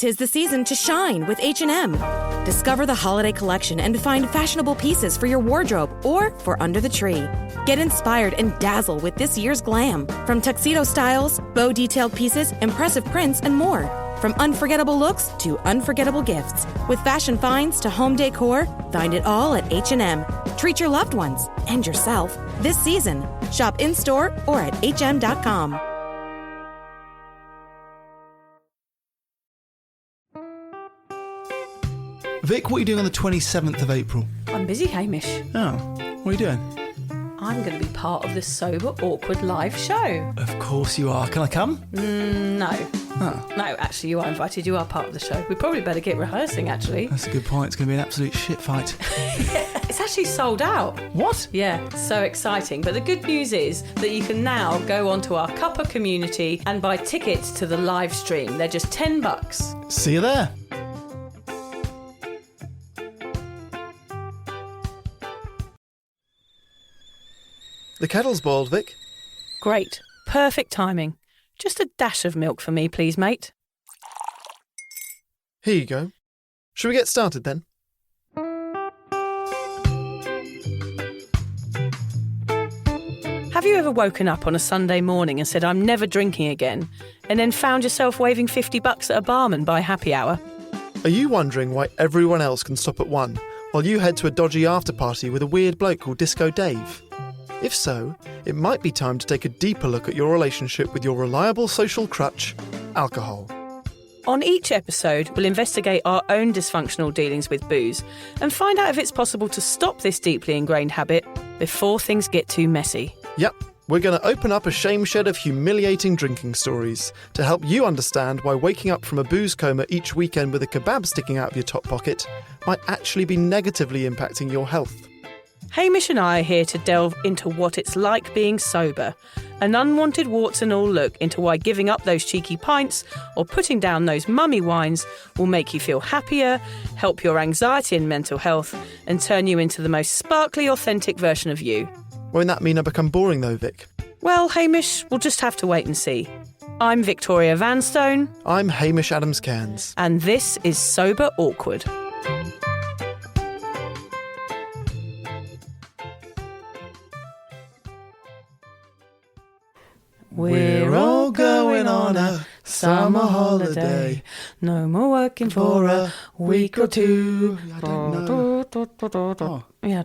'Tis the season to shine with H&M. Discover the holiday collection and find fashionable pieces for your wardrobe or for under the tree. Get inspired and dazzle with this year's glam. From tuxedo styles, bow detailed pieces, impressive prints, and more. From unforgettable looks to unforgettable gifts. With fashion finds to home decor, find it all at H&M. Treat your loved ones and yourself this season. Shop in-store or at hm.com. Vic, what are you doing on the 27th of April? I'm busy, Hamish. Oh, what are you doing? I'm going to be part of the Sober Awkward live show. Of course you are. Can I come? No. Oh. No, actually, you are invited. You are part of the show. We probably better get rehearsing, actually. That's a good point. It's going to be an absolute shit fight. It's actually sold out. What? Yeah, so exciting. But the good news is that you can now go onto our Cuppa community and buy tickets to the live stream. They're just $10. See you there. The kettle's boiled, Vic. Great. Perfect timing. Just a dash of milk for me, please, mate. Here you go. Shall we get started then? Have you ever woken up on a Sunday morning and said, I'm never drinking again, and then found yourself waving $50 at a barman by happy hour? Are you wondering why everyone else can stop at 1 while you head to a dodgy after-party with a weird bloke called Disco Dave? If so, it might be time to take a deeper look at your relationship with your reliable social crutch, alcohol. On each episode, we'll investigate our own dysfunctional dealings with booze and find out if it's possible to stop this deeply ingrained habit before things get too messy. Yep, we're going to open up a shame shed of humiliating drinking stories to help you understand why waking up from a booze coma each weekend with a kebab sticking out of your top pocket might actually be negatively impacting your health. Hamish and I are here to delve into what it's like being sober, an unwanted warts and all look into why giving up those cheeky pints or putting down those mummy wines will make you feel happier, help your anxiety and mental health, and turn you into the most sparkly, authentic version of you. Won't that mean I become boring though, Vic? Well, Hamish, we'll just have to wait and see. I'm Victoria Vanstone. I'm Hamish Adams-Cairns. And this is Sober Awkward. We're all going on a summer holiday. No more working for a week or two. I don't know. Oh. Yeah.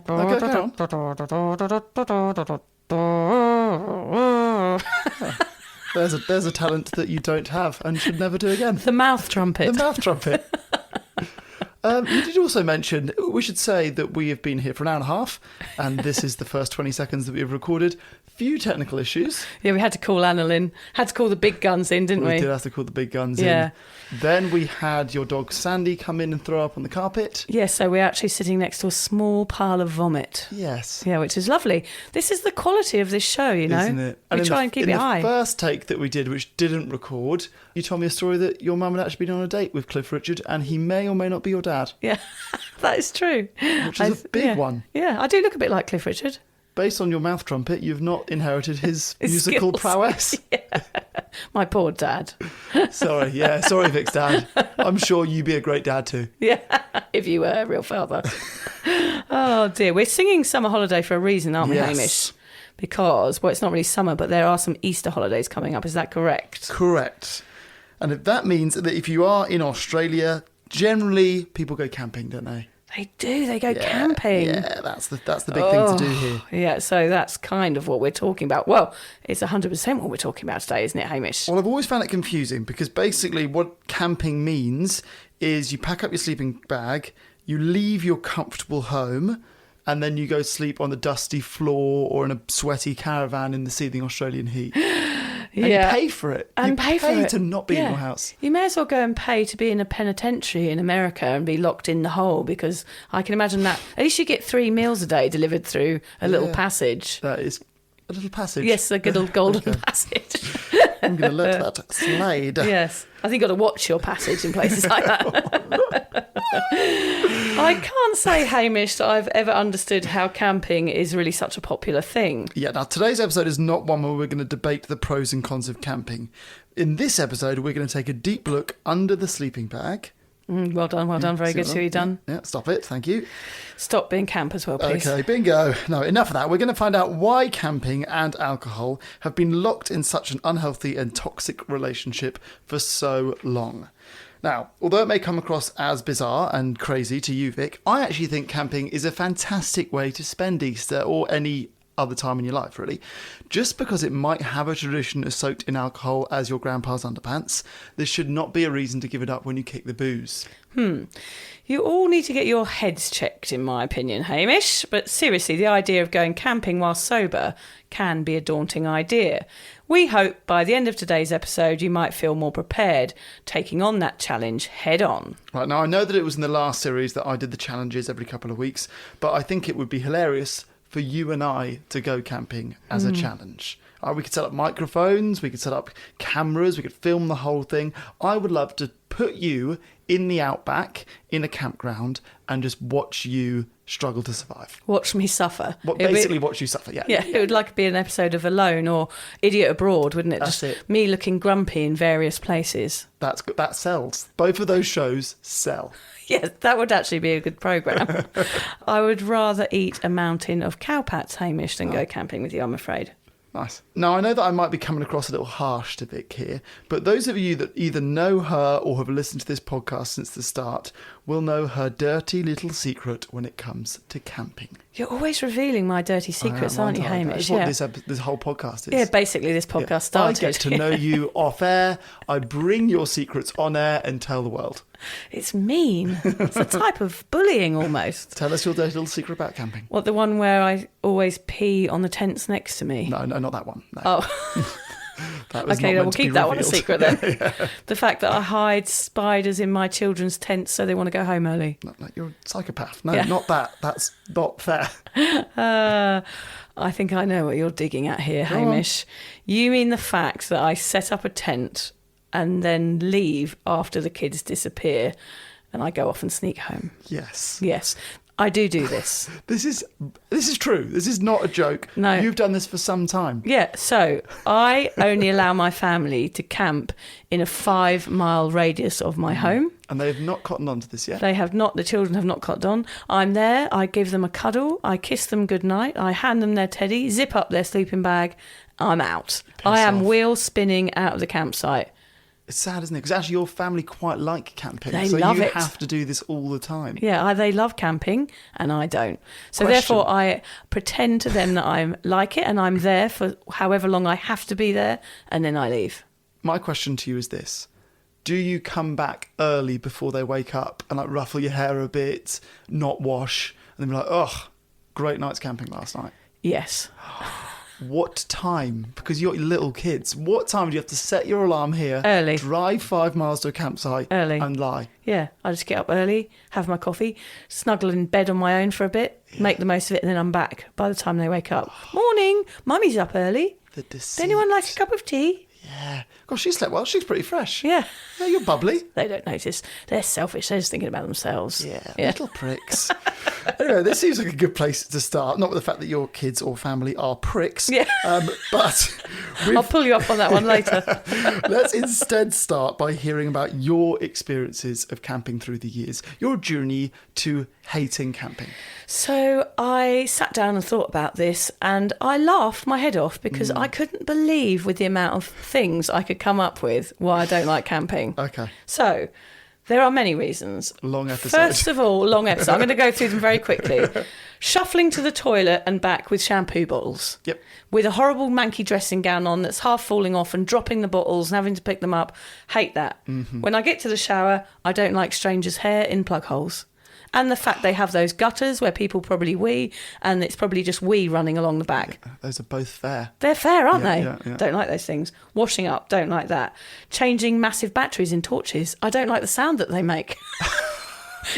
There's a talent that you don't have and should never do again. The mouth trumpet. The mouth trumpet. You did also mention, we should say that we have been here for an hour and a half, and this is the first 20 seconds that we have recorded. Few technical issues. Yeah, we had to call Anna Lynn. Had to call the big guns in, didn't we? We did have to call the big guns in. Then we had your dog Sandy come in and throw up on the carpet. Yeah, so we're actually sitting next to a small pile of vomit. Yes. Yeah, which is lovely. This is the quality of this show, you know. Isn't it? We try and keep it high. In the first take that we did, which didn't record, you told me a story that your mum had actually been on a date with Cliff Richard, and he may or may not be your dad. Yeah, that is true. Which is a big one. Yeah, I do look a bit like Cliff Richard. Based on your mouth trumpet, you've not inherited his musical skills. prowess. Yeah. My poor dad. Sorry, Vic's dad. I'm sure you'd be a great dad too. Yeah, if you were a real father. Oh dear, we're singing Summer Holiday for a reason, aren't we, Yes. Hamish? Because, well, it's not really summer, but there are some Easter holidays coming up. Is that correct? Correct. And if that means that if you are in Australia, generally people go camping, don't they? They do. They go camping. Yeah, that's the big thing to do here. Yeah, so that's kind of what we're talking about. Well, it's 100% what we're talking about today, isn't it, Hamish? Well, I've always found it confusing because basically what camping means is you pack up your sleeping bag, you leave your comfortable home, and then you go sleep on the dusty floor or in a sweaty caravan in the seething Australian heat. And you pay for it. And you pay for it to not be in your house. You may as well go and pay to be in a penitentiary in America and be locked in the hole, because I can imagine that. At least you get 3 meals a day delivered through a little passage. That is a little passage. Yes, a good old golden passage. I'm going to let that slide. Yes. I think you've got to watch your passage in places like that. I can't say, Hamish, that I've ever understood how camping is really such a popular thing. Yeah, now today's episode is not one where we're going to debate the pros and cons of camping. in this episode, we're going to take a deep look under the sleeping bag. Well done. Very good. See you done. Yeah, stop it. Thank you. Stop being camp as well, please. Okay, bingo. No, enough of that. We're going to find out why camping and alcohol have been locked in such an unhealthy and toxic relationship for so long. Now, although it may come across as bizarre and crazy to you, Vic, I actually think camping is a fantastic way to spend Easter or any other time in your life, really. Just because it might have a tradition as soaked in alcohol as your grandpa's underpants, this should not be a reason to give it up when you kick the booze. You all need to get your heads checked, in my opinion, Hamish. But seriously, the idea of going camping while sober can be a daunting idea. We hope by the end of today's episode you might feel more prepared, taking on that challenge head on. Right, now I know that it was in the last series that I did the challenges every couple of weeks, but I think it would be hilarious for you and I to go camping as a challenge. We could set up microphones, we could set up cameras, we could film the whole thing. I would love to put you in the outback, in a campground, and just watch you struggle to survive. Watch me suffer. Basically watch you suffer, yeah. Yeah, it would like be an episode of Alone or Idiot Abroad, wouldn't it? That's Just it. me looking grumpy in various places. That sells. Both of those shows sell. Yes, that would actually be a good programme. I would rather eat a mountain of cowpats, Hamish, than go camping with you, I'm afraid. Nice. Now, I know that I might be coming across a little harsh to Vic here, but those of you that either know her or have listened to this podcast since the start will know her dirty little secret when it comes to camping. You're always revealing my dirty secrets, aren't you, Hamish? That's what this whole podcast is. Yeah, basically this podcast started. I get to know you off air, I bring your secrets on air and tell the world. It's mean. It's a type of bullying almost. Tell us your dirty little secret about camping. What, the one where I always pee on the tents next to me? No, not that one. No. Oh. That was Okay, not then we'll meant to be keep that one a revealed. secret then. The fact that I hide spiders in my children's tents so they want to go home early. No, you're a psychopath. No, Yeah. not that. That's not fair. I think I know what you're digging at here, Hamish. You mean the fact that I set up a tent and then leave after the kids disappear and I go off and sneak home? Yes. Yes, I do this. This is true. This is not a joke. No. You've done this for some time. Yeah, so I only allow my family to camp in a 5-mile radius of my home. And they've not cottoned on to this yet. They have not, the children have not cottoned on. I'm there, I give them a cuddle, I kiss them goodnight, I hand them their teddy, zip up their sleeping bag, I'm out. I am off. wheel spinning out of the campsite. It's sad, isn't it? Because actually your family quite like camping. They so love you it. have to do this all the time. Yeah, they love camping and I don't. So Question. therefore I pretend to them that I like it and I'm there for however long I have to be there and then I leave. My question to you is this. Do you come back early before they wake up and like ruffle your hair a bit, not wash, and then be like, oh, great night's camping last night? Yes. What time? Because you're little kids. What time do you have to set your alarm here? Early. Drive 5 miles to a campsite. Early. And lie. Yeah, I just get up early, have my coffee, snuggle in bed on my own for a bit, make the most of it, and then I'm back by the time they wake up. Morning, Mummy's up early. The Does deceit. anyone like a cup of tea? Yeah. Gosh, she slept well. She's pretty fresh. Yeah. Yeah, you're bubbly. They don't notice. They're selfish. They're just thinking about themselves. Yeah, little pricks. Anyway, this seems like a good place to start. Not with the fact that your kids or family are pricks. Yeah. But I'll pull you up on that one later. let's instead start by hearing about your experiences of camping through the years. Your journey to hating camping. So I sat down and thought about this and I laughed my head off because I couldn't believe with the amount of things I could come up with why I don't like camping. Okay. So there are many reasons. Long episode. First of all, long episode. I'm going to go through them very quickly. Shuffling to the toilet and back with shampoo bottles. Yep. With a horrible manky dressing gown on that's half falling off and dropping the bottles and having to pick them up. Hate that. Mm-hmm. When I get to the shower, I don't like strangers' hair in plug holes. And the fact they have those gutters where people probably wee and it's probably just wee running along the back. Those are both fair. They're fair, aren't Yeah, they? yeah, yeah. Don't like those things. Washing up, don't like that. Changing massive batteries in torches, I don't like the sound that they make.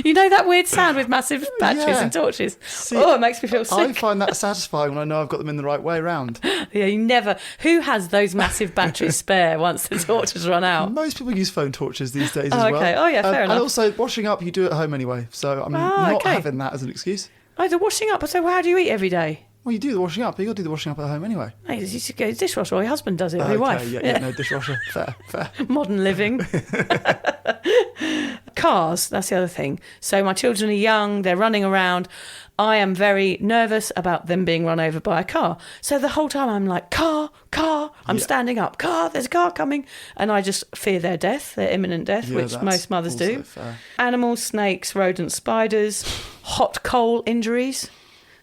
You know that weird sound with massive batteries Yeah. and torches? See, Oh, it makes me feel I sick. find that satisfying when I know I've got them in the right way round. Yeah, you never... Who has those massive batteries spare once the torches run out? Most people use phone torches these days Oh, as well. okay. Oh, yeah, fair And enough. also, washing up, you do at home anyway. So I'm not okay. having that as an excuse. Oh, the washing up. So how do you eat every day? Well, you do the washing up. You got to do the washing up at home anyway. Hey, you should go to the dishwasher, or your husband does it, or your wife. Yeah, no, dishwasher. Fair. Modern living. Cars, that's the other thing. So my children are young, they're running around. I am very nervous about them being run over by a car. So the whole time I'm like, car, I'm standing up, there's a car coming. And I just fear their death, their imminent death, which most mothers do. Fair. Animals, snakes, rodents, spiders, hot coal injuries.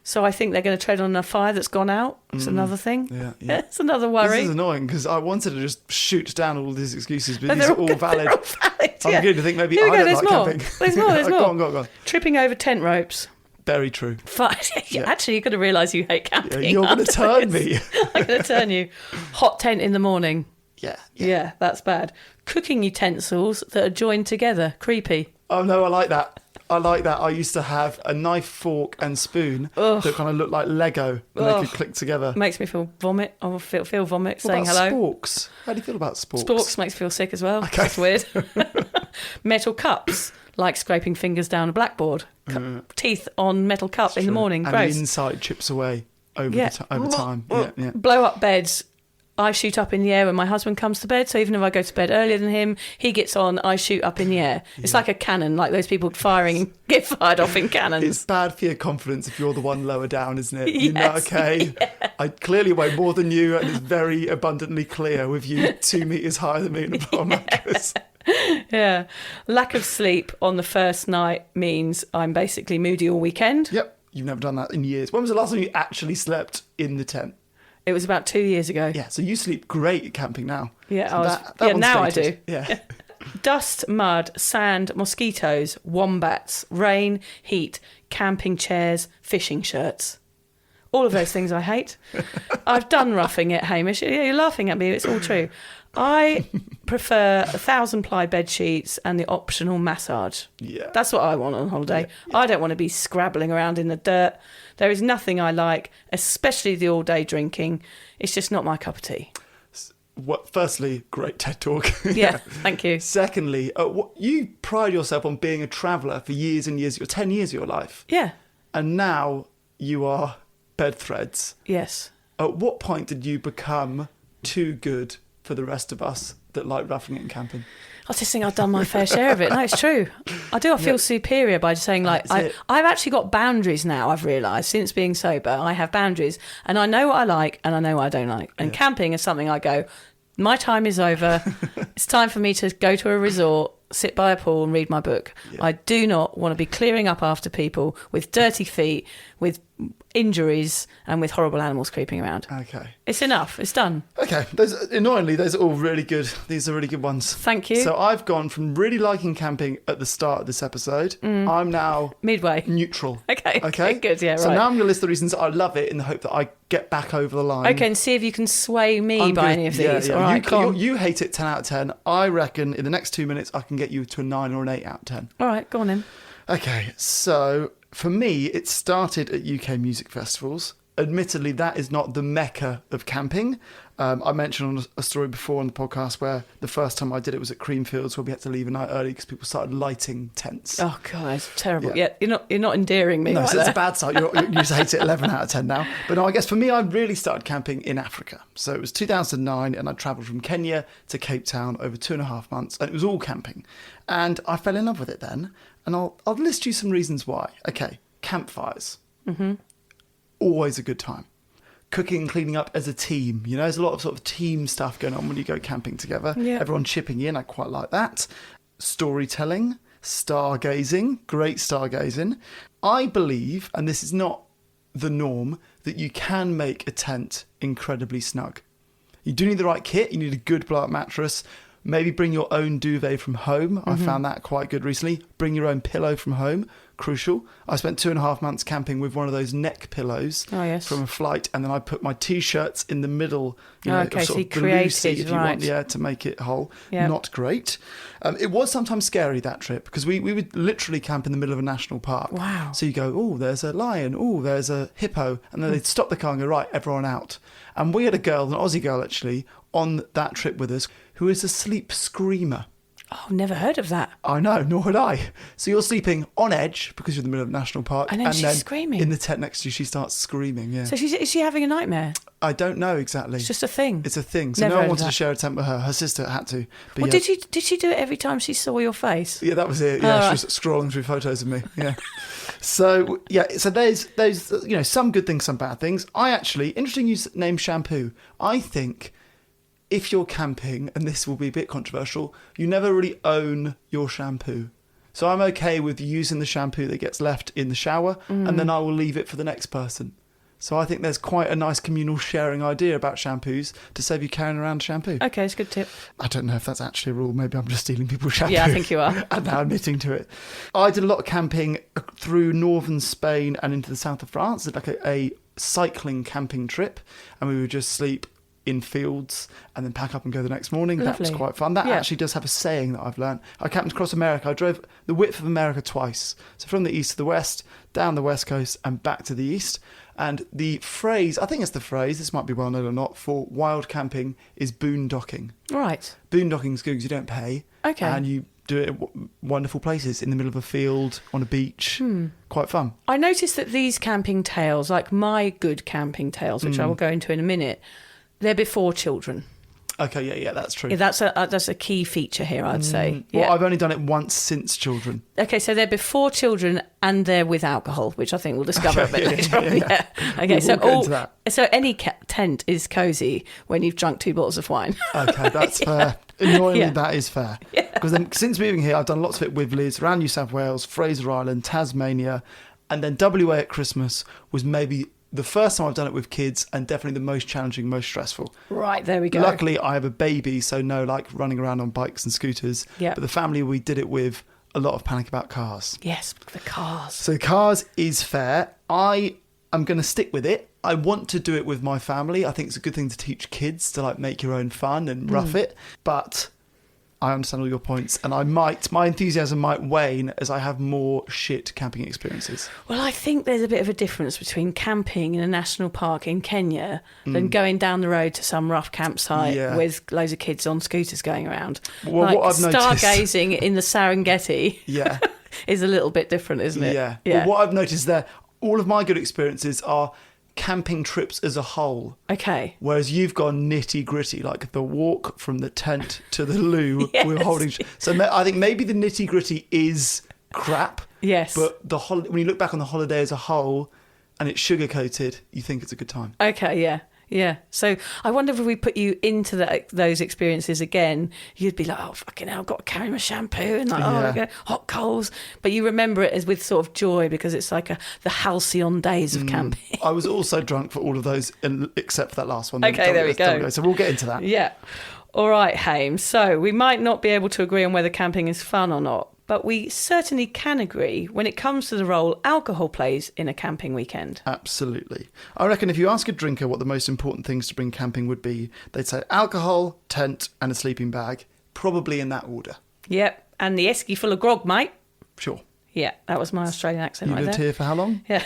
So I think they're going to tread on a fire that's gone out. It's another thing. Yeah. It's another worry. This is annoying because I wanted to just shoot down all these excuses, but these are all valid. They're all valid, I'm yeah. beginning to think maybe Here we I go, don't there's like more. camping. There's more. Go on. Tripping over tent ropes. Very true. Actually, you're going to realise you hate camping. Yeah, you're going to turn me. I'm going to turn you. Hot tent in the morning. Yeah. That's bad. Cooking utensils that are joined together. Creepy. Oh, no, I like that. I used to have a knife, fork and spoon that kind of looked like Lego and they could click together. Makes me feel vomit. I feel vomit What saying about hello. sporks? How do you feel about sporks? Sporks makes me feel sick as well. Okay. That's weird. Metal cups, like scraping fingers down a blackboard. Teeth on metal cup in the morning. And Gross. the inside chips away over time. Yeah. Blow up beds. I shoot up in the air when my husband comes to bed. So even if I go to bed earlier than him, he gets on, I shoot up in the air. It's like a cannon, like those people firing and get fired off in cannons. It's bad for your confidence if you're the one lower down, isn't it? You're Yes, not okay. Yeah. I clearly weigh more than you, and it's very abundantly clear with you 2 meters higher than me in a bar mattress. Yeah. Lack of sleep on the first night means I'm basically moody all weekend. Yep. You've never done that in years. When was the last time you actually slept in the tent? It was about 2 years ago. Yeah, so you sleep great at camping now. Yeah, So one's now dated. I do. Yeah. Dust, mud, sand, mosquitoes, wombats, rain, heat, camping chairs, fishing shirts. All of those things I hate. I've done roughing it, Hamish. You're laughing at me. It's all true. I prefer 1,000-ply bed sheets and the optional massage. Yeah. That's what I want on holiday. Yeah. I don't want to be scrabbling around in the dirt. There is nothing I like, especially the all-day drinking. It's just not my cup of tea. Firstly, great TED Talk. Yeah, thank you. Secondly, you pride yourself on being a traveller for years and years, 10 years of your life. Yeah. And now you are bed threads. Yes. At what point did you become too good for the rest of us that like roughing it and camping? I just think I've done my fair share of it. No, it's true. I do. I feel superior by just saying, like, I've actually got boundaries now, I've realised, since being sober. I have boundaries and I know what I like and I know what I don't like. And camping is something I go, my time is over. It's time for me to go to a resort, sit by a pool and read my book. Yeah. I do not want to be clearing up after people with dirty feet, with injuries and with horrible animals creeping around. Okay. It's enough. It's done. Okay. Annoyingly, those are all really good. These are really good ones. Thank you. So I've gone from really liking camping at the start of this episode. I'm now... midway. Neutral. Okay. Good, yeah, right. So now I'm going to list the reasons I love it in the hope that I get back over the line. Okay, and see if you can sway me by any of these. Yeah. All right, you hate it 10 out of 10. I reckon in the next 2 minutes I can get you to a 9 or an 8 out of 10. All right, go on then. Okay, so for me, it started at UK music festivals. Admittedly, that is not the mecca of camping. I mentioned on a story before on the podcast where the first time I did it was at Creamfields, where we had to leave a night early because people started lighting tents. Oh God, it's terrible. Yeah, you're not endearing me. No, right so there. it's a bad start. You just hate it 11 out of 10 now. But no, I guess for me, I really started camping in Africa. So it was 2009, and I travelled from Kenya to Cape Town over 2.5 months, and it was all camping. And I fell in love with it then, and I'll list you some reasons why. Okay, campfires. Mm-hmm. Always a good time. Cooking and cleaning up as a team. You know, there's a lot of sort of team stuff going on when you go camping together. Yeah. Everyone chipping in. I quite like that. Storytelling, stargazing, great stargazing. I believe, and this is not the norm, that you can make a tent incredibly snug. You do need the right kit. You need a good blow-up mattress. Maybe bring your own duvet from home. Mm-hmm. I found that quite good recently. Bring your own pillow from home. Crucial. I spent 2.5 months camping with one of those neck pillows from a flight, and then I put my t-shirts in the middle. Okay, so you created, if you want, to make it whole. Yep. Not great. It was sometimes scary, that trip, because we would literally camp in the middle of a national park. Wow. So you go, oh, there's a lion, oh, there's a hippo, and then they'd stop the car and go, right, everyone out. And we had a girl, an Aussie girl actually, on that trip with us, who is a sleep screamer. Oh, never heard of that. I know, nor had I. So you're sleeping on edge because you're in the middle of a national park. And then she's screaming. In the tent next to you, she starts screaming, yeah. So is she having a nightmare? I don't know exactly. It's just a thing. It's a thing. So Never no one heard of wanted to that. share a tent with her. Her sister had to. But Well, did she do it every time she saw your face? Yeah, that was it. Yeah, Oh, she was scrolling through photos of me. Yeah. So there's some good things, some bad things. Interesting you named shampoo. I think if you're camping, and this will be a bit controversial, you never really own your shampoo. So I'm okay with using the shampoo that gets left in the shower, and then I will leave it for the next person. So I think there's quite a nice communal sharing idea about shampoos to save you carrying around shampoo. Okay, it's a good tip. I don't know if that's actually a rule. Maybe I'm just stealing people's shampoo. Yeah, I think you are. And now admitting to it. I did a lot of camping through northern Spain and into the south of France. Did like a cycling camping trip, and we would just sleep in fields and then pack up and go the next morning. That was Lovely. quite fun. That Yeah. actually does have a saying that I've learned. I camped across America. I drove the width of America twice. So from the east to the west, down the west coast and back to the east. And the phrase, I think it's the phrase, this might be well known or not, for wild camping is boondocking. Right. Boondocking is good because you don't pay. Okay. And you do it at wonderful places, in the middle of a field, on a beach. Quite fun. I noticed that these camping tales, like my good camping tales, which I will go into in a minute, they're before children. Okay, yeah, that's true. Yeah, that's a key feature here, I'd say. Well, Yeah. I've only done it once since children. Okay, so they're before children and they're with alcohol, which I think we'll discover a bit later on. Yeah. Okay, We'll so get into that. so any tent is cosy when you've drunk 2 bottles of wine. Okay, that's fair. Annoyingly, Yeah. that is fair. Because then, since moving here, I've done lots of it with Liz around New South Wales, Fraser Island, Tasmania, and then WA at Christmas was maybe the first time I've done it with kids, and definitely the most challenging, most stressful. Right, there we go. Luckily, I have a baby, so no like running around on bikes and scooters. Yeah. But the family we did it with, a lot of panic about cars. Yes, the cars. So cars is fair. I am going to stick with it. I want to do it with my family. I think it's a good thing to teach kids to like make your own fun and rough it. But I understand all your points, and my enthusiasm might wane as I have more shit camping experiences. Well, I think there's a bit of a difference between camping in a national park in Kenya than going down the road to some rough campsite Yeah. with loads of kids on scooters going around. Well, like what I've noticed- stargazing in the Serengeti Yeah. is a little bit different, isn't it? Yeah. Well, what I've noticed there, all of my good experiences are camping trips as a whole. Okay. Whereas you've gone nitty gritty, like the walk from the tent to the loo. Yes. We're holding. So I think maybe the nitty gritty is crap. Yes. But when you look back on the holiday as a whole, and it's sugar coated, you think it's a good time. Okay, yeah. Yeah. So I wonder if we put you into those experiences again, you'd be like, oh, fucking hell, I've got to carry my shampoo and like, Yeah. oh, okay, hot coals. But you remember it as with sort of joy because it's like the halcyon days of camping. I was also drunk for all of those, except for that last one. Okay, there we go. So we'll get into that. Yeah. All right, Hame. So we might not be able to agree on whether camping is fun or not, but we certainly can agree when it comes to the role alcohol plays in a camping weekend. Absolutely. I reckon if you ask a drinker what the most important things to bring camping would be, they'd say alcohol, tent, and a sleeping bag, probably in that order. Yep. And the esky full of grog, mate. Sure. Yeah, that was my Australian accent You right lived there. here for how long? Yeah.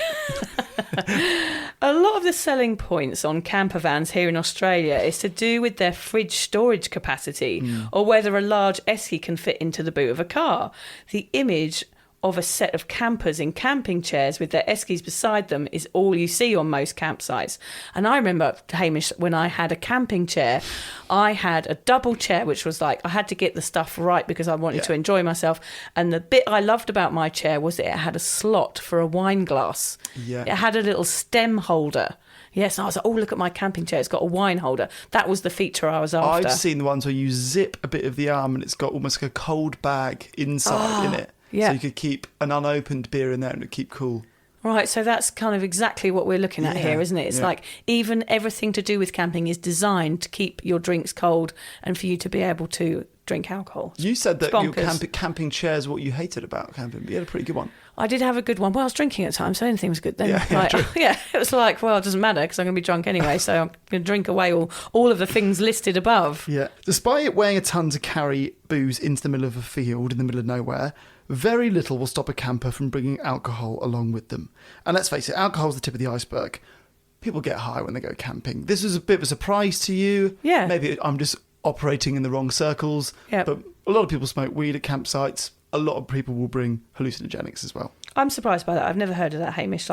A lot of the selling points on camper vans here in Australia is to do with their fridge storage capacity or whether a large esky can fit into the boot of a car. The image of a set of campers in camping chairs with their eskies beside them is all you see on most campsites. And I remember, Hamish, when I had a camping chair, I had a double chair, which was like, I had to get the stuff right because I wanted to enjoy myself. And the bit I loved about my chair was that it had a slot for a wine glass. Yeah. It had a little stem holder. Yes, and I was like, oh, look at my camping chair. It's got a wine holder. That was the feature I was after. I've seen the ones where you zip a bit of the arm and it's got almost like a cold bag inside in it. yeah. So you could keep an unopened beer in there and it'd keep cool. Right, so that's kind of exactly what we're looking at Yeah, here, isn't it? It's yeah. like even everything to do with camping is designed to keep your drinks cold and for you to be able to drink alcohol. You said that It's your bonkers. camping chairs what you hated about camping, but you had a pretty good one. I did have a good one. Well, I was drinking at the time, so anything was good then. Yeah, true. Yeah, it was like, well, it doesn't matter because I'm going to be drunk anyway, so I'm going to drink away all of the things listed above. Yeah. Despite it weighing a ton to carry booze into the middle of a field in the middle of nowhere, very little will stop a camper from bringing alcohol along with them. And let's face it, alcohol's the tip of the iceberg. People get high when they go camping. This was a bit of a surprise to you. Yeah. Maybe I'm just operating in the wrong circles. Yep. But A lot of people smoke weed at campsites. A lot of people will bring hallucinogenics as well. I'm surprised by that. I've never heard of that, Hamish.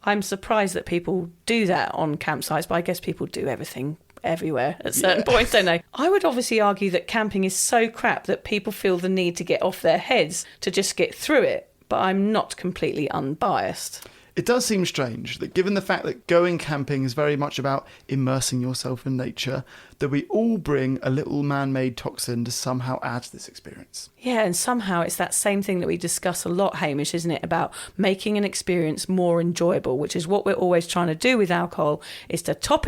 I'm surprised that people do that on campsites, but I guess people do everything everywhere at certain points, don't they? I would obviously argue that camping is so crap that people feel the need to get off their heads to just get through it, but I'm not completely unbiased. It does seem strange that given the fact that going camping is very much about immersing yourself in nature, that we all bring a little man-made toxin to somehow add to this experience. Yeah, and somehow it's that same thing that we discuss a lot, Hamish, isn't it? About making an experience more enjoyable, which is what we're always trying to do with alcohol, is to top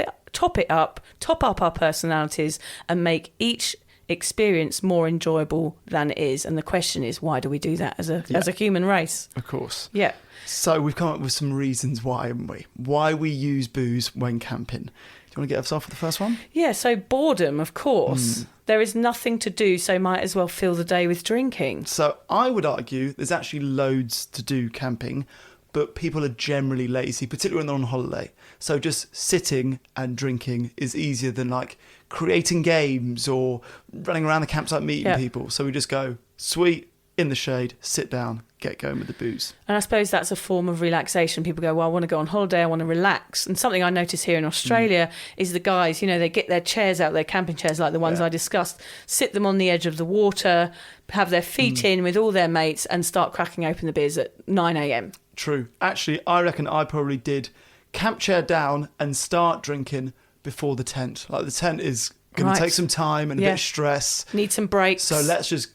up our personalities and make each experience more enjoyable than it is. And the question is, why do we do that as a human race? Of course. Yeah. So we've come up with some reasons why, haven't we? Why we use booze when camping. Do you want to get us off with the first one? Yeah, so boredom, of course. There is nothing to do, so might as well fill the day with drinking. So I would argue there's actually loads to do camping, but people are generally lazy, particularly when they're on holiday. So just sitting and drinking is easier than like creating games or running around the campsite meeting people. So we just go, sweet, in the shade, sit down, get going with the booze. And I suppose that's a form of relaxation. People go, well, I want to go on holiday, I want to relax. And something I notice here in Australia is the guys, they get their chairs out, their camping chairs like the ones I discussed, sit them on the edge of the water, have their feet in with all their mates and start cracking open the beers at 9 a.m. True. Actually, I reckon I probably did camp chair down and start drinking before the tent. Like the tent is going to take some time and a bit of stress. Need some breaks. So let's just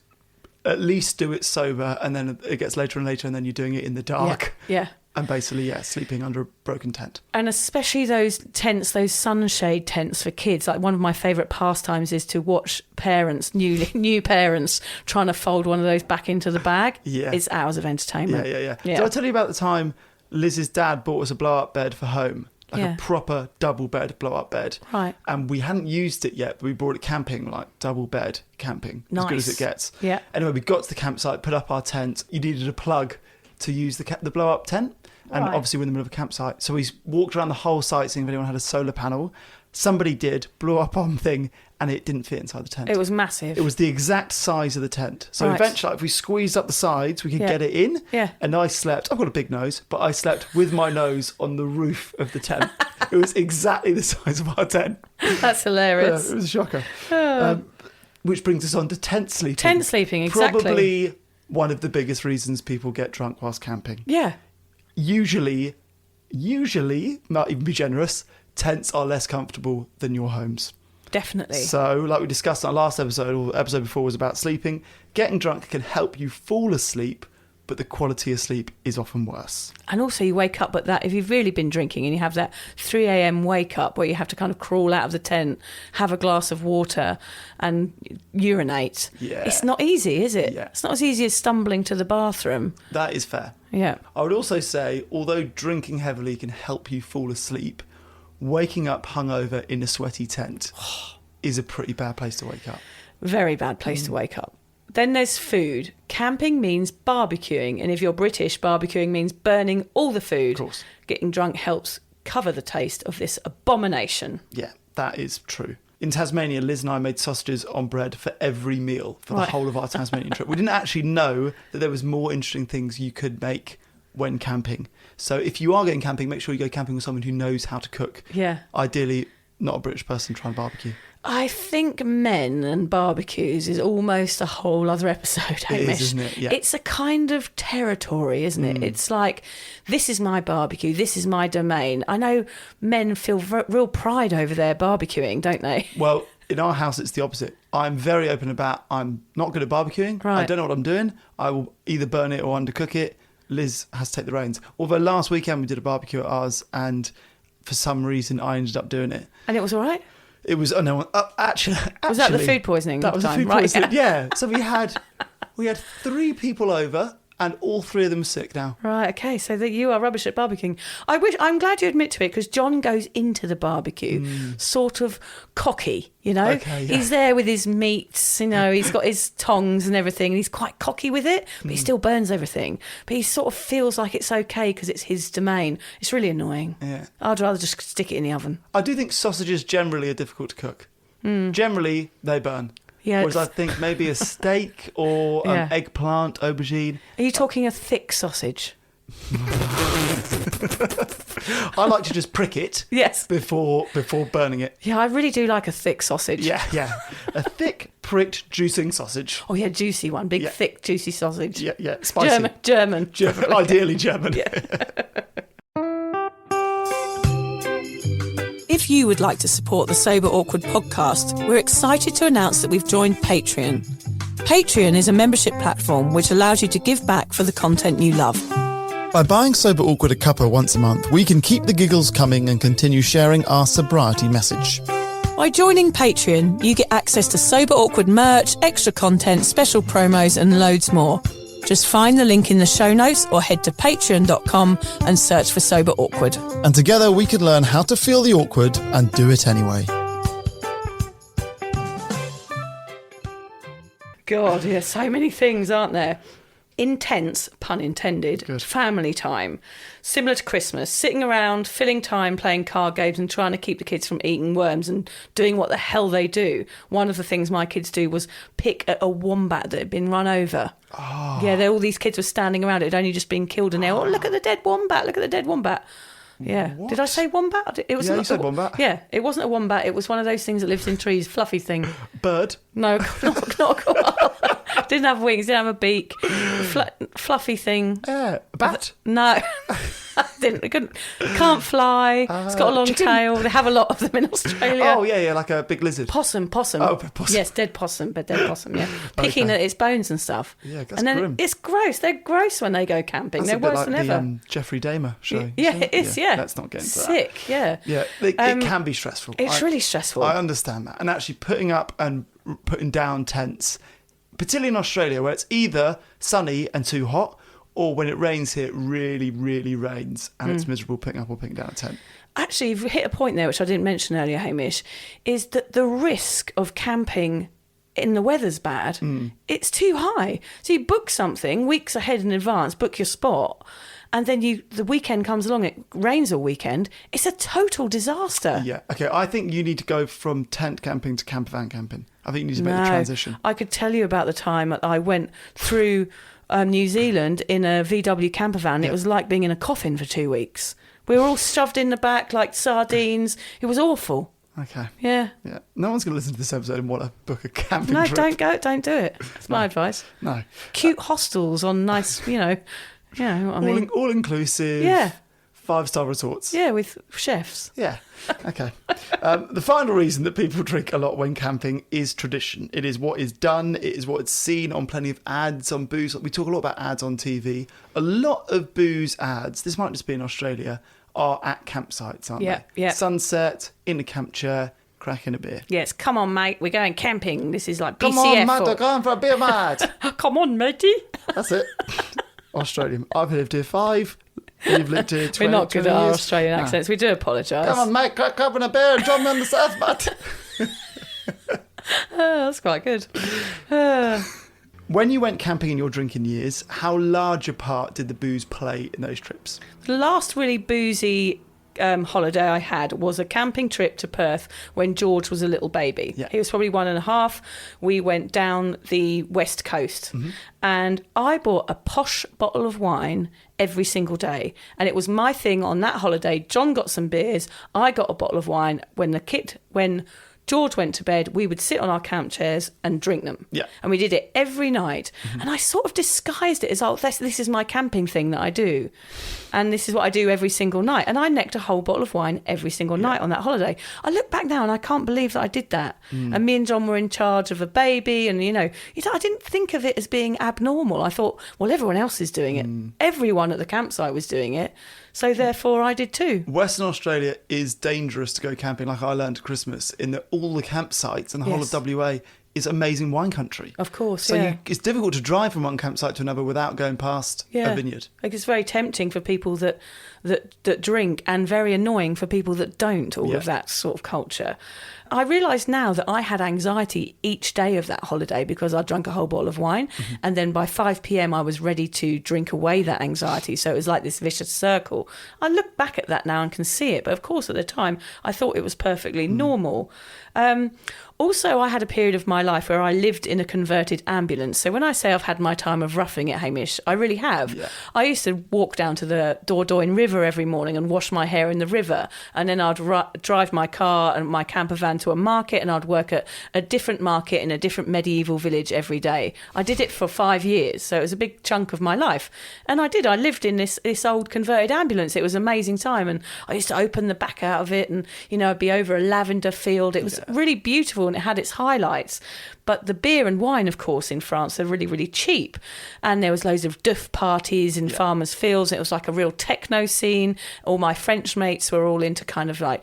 at least do it sober, and then it gets later and later, and then you're doing it in the dark. Yeah. And basically, sleeping under a broken tent. And especially those tents, those sunshade tents for kids. Like one of my favourite pastimes is to watch parents, new parents, trying to fold one of those back into the bag. Yeah. It's hours of entertainment. Yeah. Did I tell you about the time Liz's dad bought us a blow-up bed for home? Like a proper double bed, blow-up bed. Right. And we hadn't used it yet, but we brought it camping, like double bed camping. Nice. As good as it gets. Yeah. Anyway, we got to the campsite, put up our tent. You needed a plug to use the blow-up tent. And obviously we're in the middle of a campsite. So we walked around the whole site seeing if anyone had a solar panel. Somebody did, blew up on thing, and it didn't fit inside the tent. It was massive. It was the exact size of the tent. So eventually, if we squeezed up the sides, we could get it in. Yeah. And I slept, I've got a big nose, but I slept with my nose on the roof of the tent. It was exactly the size of our tent. That's hilarious. It was a shocker. Which brings us on to tent sleeping. Tent sleeping, exactly. Probably one of the biggest reasons people get drunk whilst camping. Yeah. Usually, might even be generous, tents are less comfortable than your homes. Definitely. So, like we discussed in our last episode, or the episode before was about sleeping, getting drunk can help you fall asleep, but the quality of sleep is often worse. And also you wake up at that, if you've really been drinking and you have that 3 a.m. wake up where you have to kind of crawl out of the tent, have a glass of water and urinate. Yeah. It's not easy, is it? Yeah. It's not as easy as stumbling to the bathroom. That is fair. Yeah. I would also say, although drinking heavily can help you fall asleep, waking up hungover in a sweaty tent is a pretty bad place to wake up. Very bad place to wake up. Then there's food. Camping means barbecuing, and if you're British, barbecuing means burning all the food. Of course. Getting drunk helps cover the taste of this abomination. Yeah, that is true. In Tasmania, Liz and I made sausages on bread for every meal for the whole of our Tasmanian trip. We didn't actually know that there was more interesting things you could make when camping. So if you are going camping, make sure you go camping with someone who knows how to cook. Yeah. Ideally, not a British person trying to barbecue. I think men and barbecues is almost a whole other episode, Hamish. It is, isn't it? Yeah. It's a kind of territory, isn't it? It's like, this is my barbecue, this is my domain. I know men feel real pride over their barbecuing, don't they? Well, in our house, it's the opposite. I'm very open about I'm not good at barbecuing. Right. I don't know what I'm doing. I will either burn it or undercook it. Liz has to take the reins. Although last weekend we did a barbecue at ours and for some reason I ended up doing it. And it was all right? It was, actually... Was that the food poisoning? That was the food poisoning, yeah. So we had 3 people over and all 3 of them are sick now. Right, okay, so that you are rubbish at barbecuing. I'm glad you admit to it, because John goes into the barbecue sort of cocky, Okay, yeah. He's there with his meats, he's got his tongs and everything, and he's quite cocky with it, but he still burns everything. But he sort of feels like it's okay because it's his domain. It's really annoying. Yeah. I'd rather just stick it in the oven. I do think sausages generally are difficult to cook. Generally, they burn. Yeah, Whereas I think maybe a steak or eggplant, aubergine. Are you talking a thick sausage? I like to just prick it. Yes. Before burning it. Yeah, I really do like a thick sausage. Yeah. A thick, pricked, juicing sausage. Oh yeah, juicy one. Big, thick, juicy sausage. Yeah. Spicy. German. Ideally German. Yeah. If you would like to support the Sober Awkward podcast, we're excited to announce that we've joined Patreon. Patreon is a membership platform which allows you to give back for the content you love. By buying Sober Awkward a cuppa once a month, we can keep the giggles coming and continue sharing our sobriety message. By joining Patreon, you get access to Sober Awkward merch, extra content, special promos and loads more. Just find the link in the show notes or head to patreon.com and search for Sober Awkward. And together we can learn how to feel the awkward and do it anyway. God, yeah, so many things, aren't there? Intense, pun intended, family time. Similar to Christmas, sitting around, filling time, playing card games and trying to keep the kids from eating worms and doing what the hell they do. One of the things my kids do was pick at a wombat that had been run over. Oh. Yeah, all these kids were standing around. It had only just been killed and they're, look at the dead wombat, look at the dead wombat. Yeah. What? Did I say wombat? It was you said wombat. Yeah, it wasn't a wombat. It was one of those things that lives in trees, fluffy thing. Bird? No, not a koala. Didn't have wings, didn't have a beak. Fluffy thing. A bat? No. Can't fly. It's got a long tail. They have a lot of them in Australia. Oh, yeah, like a big lizard. Possum. Oh, possum. Yes, dead possum, yeah. Picking at its bones and stuff. Yeah, that's and then grim. It's gross. They're gross when they go camping. That's They're worse than ever. The Jeffrey Dahmer show. Yeah, it is, yeah. Let's not get into Sick, that. Yeah, it can be stressful. It's really stressful. I understand that. And actually putting up and putting down tents, particularly in Australia, where it's either sunny and too hot, or when it rains here, it really, really rains, and it's miserable putting up or putting down a tent. Actually, you've hit a point there, which I didn't mention earlier, Hamish, is that the risk of camping in the weather's bad, it's too high. So you book something weeks ahead in advance, book your spot, and then the weekend comes along, it rains all weekend, it's a total disaster. Yeah, okay, I think you need to go from tent camping to camper van camping. I think you need to make the transition. I could tell you about the time I went through New Zealand in a VW camper van. It was like being in a coffin for 2 weeks. We were all shoved in the back like sardines. It was awful. Okay. Yeah. No one's going to listen to this episode and want to book a camping trip. No, don't do it. That's my advice. No. Cute hostels on nice, you know what I mean. All inclusive. Yeah. 5-star resorts. Yeah, with chefs. Yeah. Okay. The final reason that people drink a lot when camping is tradition. It is what is done. It is what is seen on plenty of ads on booze. We talk a lot about ads on TV. A lot of booze ads, this might just be in Australia, are at campsites, aren't they? Yeah. Sunset, in a camp chair, cracking a beer. Yes, come on, mate. We're going camping. This is like BCF. Come on, mate. We're going for a beer, mate. Come on, matey. That's it. Australian. I've lived here 5. You've lived here 20 We're not good at our years. Australian accents. We do apologise. Come on, mate, crack up in a beer and join me on the surf, mate. That's quite good. When you went camping in your drinking years, how large a part did the booze play in those trips? The last really boozy holiday I had was a camping trip to Perth when George was a little baby. Yeah. He was probably 1.5. We went down the west coast and I bought a posh bottle of wine every single day, and it was my thing on that holiday. John got some beers, I got a bottle of wine. When George went to bed, we would sit on our camp chairs and drink them. Yeah. And we did it every night. And I sort of disguised it as, this is my camping thing that I do. And this is what I do every single night. And I necked a whole bottle of wine every single night on that holiday. I look back now and I can't believe that I did that. And me and John were in charge of a baby. And, I didn't think of it as being abnormal. I thought, well, everyone else is doing it. Everyone at the campsite was doing it. So therefore I did too. Western Australia is dangerous to go camping, like I learned at Christmas, in that all the campsites and the whole of WA is amazing wine country. Of course, so it's difficult to drive from one campsite to another without going past a vineyard. Like it's very tempting for people that drink, and very annoying for people that don't, all of that sort of culture. I realise now that I had anxiety each day of that holiday because I drank a whole bottle of wine, and then by 5 p.m. I was ready to drink away that anxiety. So it was like this vicious circle. I look back at that now and can see it, but of course at the time I thought it was perfectly normal. Also, I had a period of my life where I lived in a converted ambulance. So when I say I've had my time of roughing it, Hamish, I really have. Yeah. I used to walk down to the Dordogne River every morning and wash my hair in the river. And then I'd drive my car and my camper van to a market, and I'd work at a different market in a different medieval village every day. I did it for 5 years, so it was a big chunk of my life. And I lived in this old converted ambulance. It was an amazing time. And I used to open the back out of it, and, I'd be over a lavender field. It was really beautiful, and it had its highlights. But the beer and wine, of course, in France, are really, really cheap. And there was loads of duff parties in farmers' fields. It was like a real techno scene. All my French mates were all into kind of like,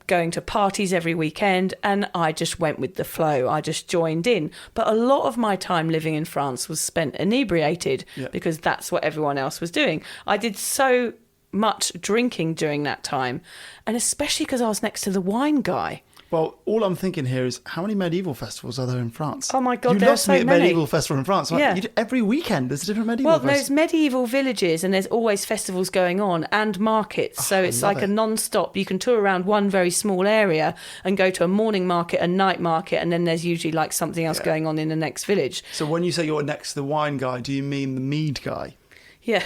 going to parties every weekend. And I just went with the flow. I just joined in. But a lot of my time living in France was spent inebriated because that's what everyone else was doing. I did so much drinking during that time. And especially because I was next to the wine guy. Well, all I'm thinking here is, how many medieval festivals are there in France? Oh my God, there are so many. You lost me at medieval festival in France. Yeah. Every weekend there's a different medieval festival. Well, there's medieval villages, and there's always festivals going on, and markets. So it's like a non-stop. You can tour around one very small area and go to a morning market, a night market, and then there's usually like something else going on in the next village. So when you say you're next to the wine guy, do you mean the mead guy? Yeah.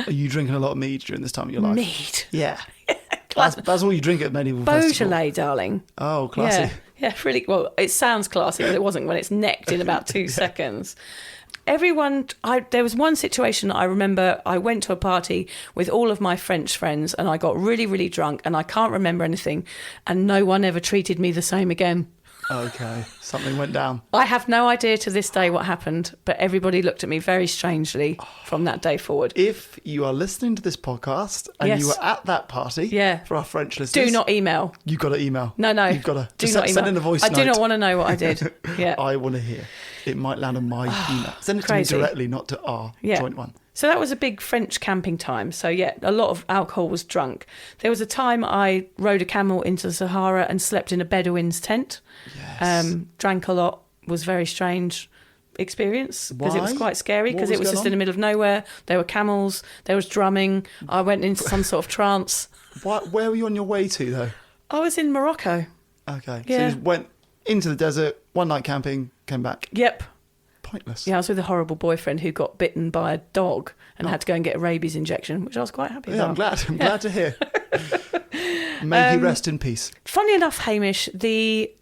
Are you drinking a lot of mead during this time of your life? Mead? Yeah. That's all you drink at medieval festival. Beaujolais, darling. Oh, classy. Yeah, really. Well, it sounds classy, but it wasn't when it's necked in about 2 seconds. There was one situation I remember. I went to a party with all of my French friends, and I got really, really drunk, and I can't remember anything, and no one ever treated me the same again. Okay, something went down. I have no idea to this day what happened, but everybody looked at me very strangely from that day forward. If you are listening to this podcast and you were at that party, for our French listeners, do not email. You've got to email. No. You've got to do not email. Send in a voice note. I do not want to know what I did. Yeah. I want to hear. It might land on my email. Send it to me directly, not to our joint one. So that was a big French camping time. So a lot of alcohol was drunk. There was a time I rode a camel into the Sahara and slept in a Bedouin's tent. Yes. Drank a lot. Was very strange experience because it was quite scary because it was just in the middle of nowhere. There were camels. There was drumming. I went into some sort of trance. Where were you on your way to though? I was in Morocco. Okay. Yeah. So you just went into the desert, one night camping, came back. Yep. Pointless. Yeah, I was with a horrible boyfriend who got bitten by a dog and had to go and get a rabies injection, which I was quite happy about. I'm glad to hear. May he rest in peace. Funny enough, Hamish, the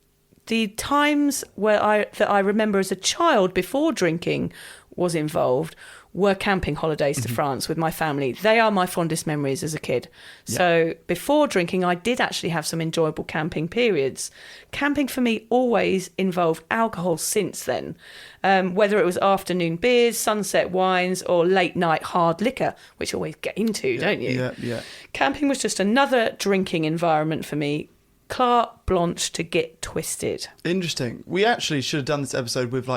times that I remember as a child before drinking was involved were camping holidays to France with my family. They are my fondest memories as a kid. Yeah. So before drinking, I did actually have some enjoyable camping periods. Camping for me always involved alcohol since then, whether it was afternoon beers, sunset wines, or late night hard liquor, which you always get into, don't you? Yeah. Camping was just another drinking environment for me. Carte blanche to get twisted. Interesting. We actually should have done this episode with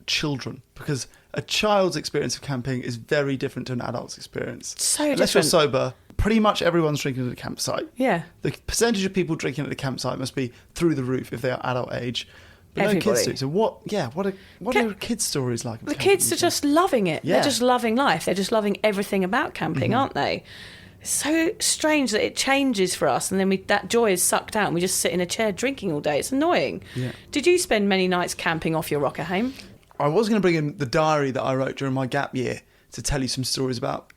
children, because a child's experience of camping is very different to an adult's experience. So Unless different. you're sober, pretty much everyone's drinking at a campsite. Yeah. The percentage of people drinking at the campsite must be through the roof if they are adult age. But everybody. No kids do. So what are kids' stories like? The kids are just loving it. Yeah. They're just loving life. They're just loving everything about camping, aren't they? It's so strange that it changes for us, and then that joy is sucked out and we just sit in a chair drinking all day. It's annoying. Yeah. Did you spend many nights camping off your rocker, Hame? I was going to bring in the diary that I wrote during my gap year to tell you some stories about,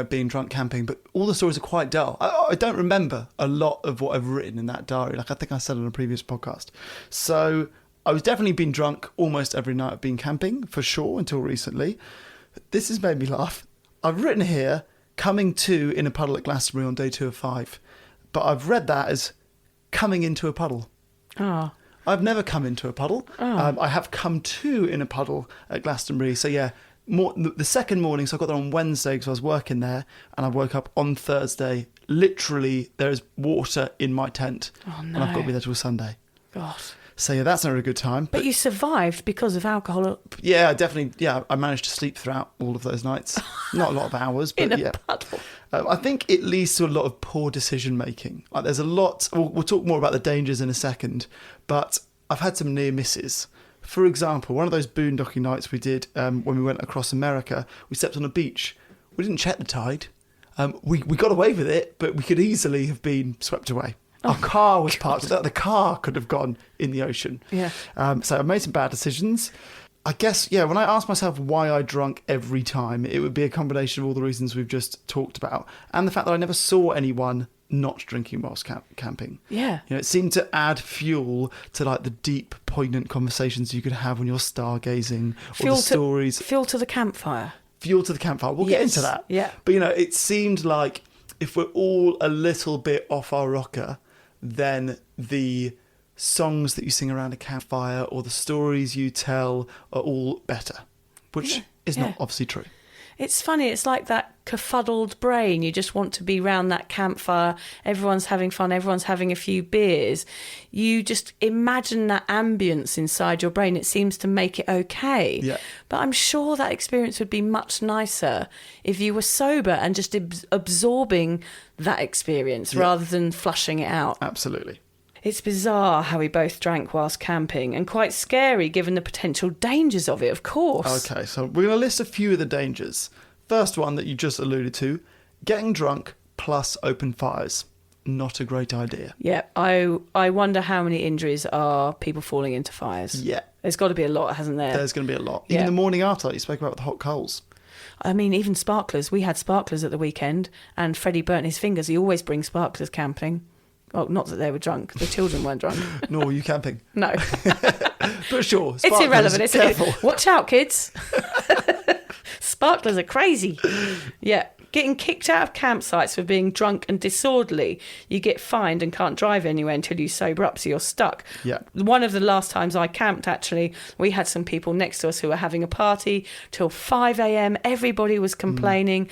being drunk camping, but all the stories are quite dull. I don't remember a lot of what I've written in that diary. I think I said on a previous podcast. So I was definitely been drunk almost every night I've been camping, for sure, until recently. This has made me laugh. I've written here, coming to in a puddle at Glastonbury on day 2 of 5, but I've read that as coming into a puddle. Ah. I've never come into a puddle. Oh. I have come to in a puddle at Glastonbury. So the second morning, so I got there on Wednesday because I was working there, and I woke up on Thursday. Literally, there is water in my tent. Oh, no. And I've got to be there till Sunday. God. So that's not a good time. But you survived because of alcohol. Yeah, definitely. Yeah, I managed to sleep throughout all of those nights. Not a lot of hours, but in a puddle. I think it leads to a lot of poor decision making. There's a lot. We'll talk more about the dangers in a second, but I've had some near misses. For example, one of those boondocking nights we did when we went across America, we stepped on a beach. We didn't check the tide. We got away with it, but we could easily have been swept away. Our car was parked. The car could have gone in the ocean. Yeah. So I made some bad decisions. I guess, yeah, when I asked myself why I drunk every time, it would be a combination of all the reasons we've just talked about and the fact that I never saw anyone not drinking whilst camping. Yeah. You know, it seemed to add fuel to like the deep, poignant conversations you could have when you're stargazing or the stories. Fuel to the campfire. Fuel to the campfire. We'll get into that. Yeah. But, you know, it seemed like if we're all a little bit off our rocker, then the songs that you sing around a campfire or the stories you tell are all better, which is not obviously true. It's funny, it's like that kerfuddled brain. You just want to be round that campfire. Everyone's having fun. Everyone's having a few beers. You just imagine that ambience inside your brain. It seems to make it okay. Yeah. But I'm sure that experience would be much nicer if you were sober and just absorbing that experience rather than flushing it out. Absolutely. It's bizarre how we both drank whilst camping, and quite scary given the potential dangers of it, of course. Okay, so we're going to list a few of the dangers. First one that you just alluded to, getting drunk plus open fires. Not a great idea. Yeah, I wonder how many injuries are people falling into fires. Yeah. There's got to be a lot, hasn't there? There's going to be a lot. Yeah. Even the morning after, like you spoke about with the hot coals. I mean, even sparklers. We had sparklers at the weekend, and Freddie burnt his fingers. He always brings sparklers camping. Well, not that they were drunk. The children weren't drunk. Nor were you camping. No. But sure, It's sparklers, irrelevant, isn't careful. it? Watch out, kids. Sparklers are crazy. Yeah. Getting kicked out of campsites for being drunk and disorderly. You get fined and can't drive anywhere until you sober up, so you're stuck. Yeah. One of the last times I camped, actually, we had some people next to us who were having a party till 5 a.m. Everybody was complaining.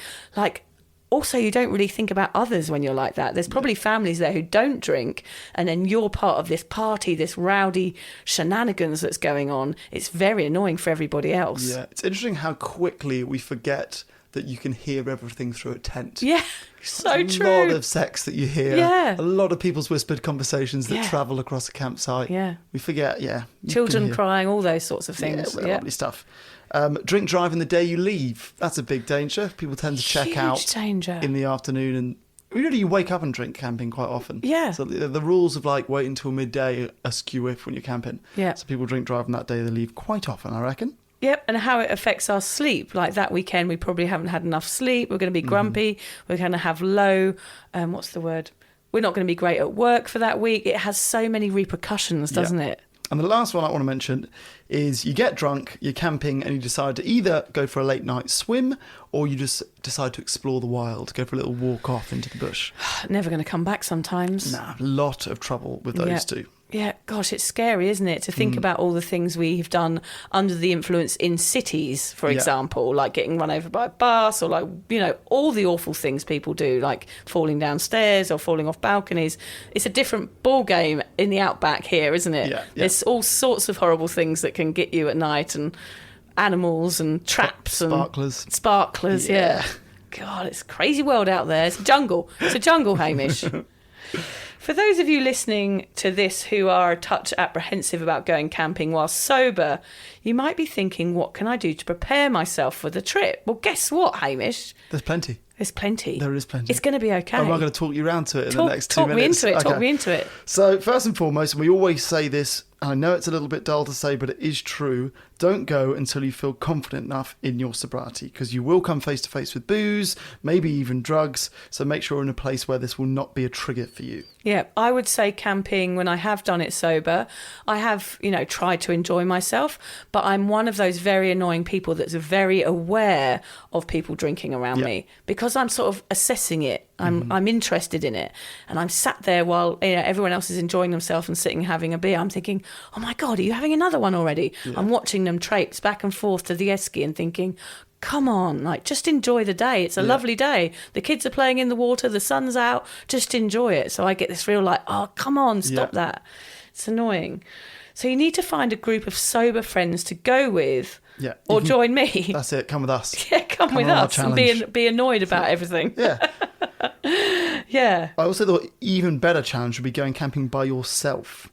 Also, you don't really think about others when you're like that. There's probably families there who don't drink, and then you're part of this party, this rowdy shenanigans that's going on. It's very annoying for everybody else. Yeah, it's interesting how quickly we forget that you can hear everything through a tent. Yeah, so true. A lot of sex that you hear. Yeah. A lot of people's whispered conversations that Yeah. travel across a campsite. Yeah. We forget, you Children can hear. crying, all those sorts of things. Yeah, lovely stuff. Drink driving the day you leave. That's a big danger. People tend to check Huge out danger. in the afternoon, and really you wake up and drink camping quite often. Yeah. So the rules of like wait until midday are skew if when you're camping. Yeah. So people drink driving that day they leave quite often, I reckon. Yep, and how it affects our sleep. Like that weekend, we probably haven't had enough sleep. We're going to be grumpy. We're going to have low, what's the word? We're not going to be great at work for that week. It has so many repercussions, doesn't it? And the last one I want to mention is you get drunk, you're camping, and you decide to either go for a late night swim or you just decide to explore the wild, go for a little walk off into the bush. Never going to come back sometimes. Nah, a lot of trouble with those two. Yeah, gosh, it's scary, isn't it? To think about all the things we've done under the influence in cities, for example, like getting run over by a bus or like, all the awful things people do, like falling downstairs or falling off balconies. It's a different ball game in the outback here, isn't it? Yeah. There's all sorts of horrible things that can get you at night, and animals and traps and sparklers, yeah. God, it's a crazy world out there. It's a jungle. It's a jungle, Hamish. For those of you listening to this who are a touch apprehensive about going camping while sober, you might be thinking, what can I do to prepare myself for the trip? Well, guess what, Hamish? There's plenty. There's plenty. There is plenty. It's going to be okay. I'm not going to talk you around to it in the next 2 minutes. Talk me into it. So first and foremost, and we always say this, and I know it's a little bit dull to say, but it is true, don't go until you feel confident enough in your sobriety, because you will come face to face with booze, maybe even drugs, so make sure you're in a place where this will not be a trigger for you. Yeah, I would say camping, when I have done it sober, I have, tried to enjoy myself, but I'm one of those very annoying people that's very aware of people drinking around me, because I'm sort of assessing it. I'm interested in it, and I'm sat there while everyone else is enjoying themselves and sitting having a beer. I'm thinking, oh my God, are you having another one already? Yeah. I'm watching them traipse back and forth to the esky and thinking, come on, just enjoy the day. It's a lovely day. The kids are playing in the water, the sun's out, just enjoy it. So I get this real oh, come on, stop that. It's annoying. So you need to find a group of sober friends to go with. Yeah. Or join me. That's it, come with us. Yeah, come with us and be annoyed about everything. Yeah. Yeah. I also thought even better challenge would be going camping by yourself.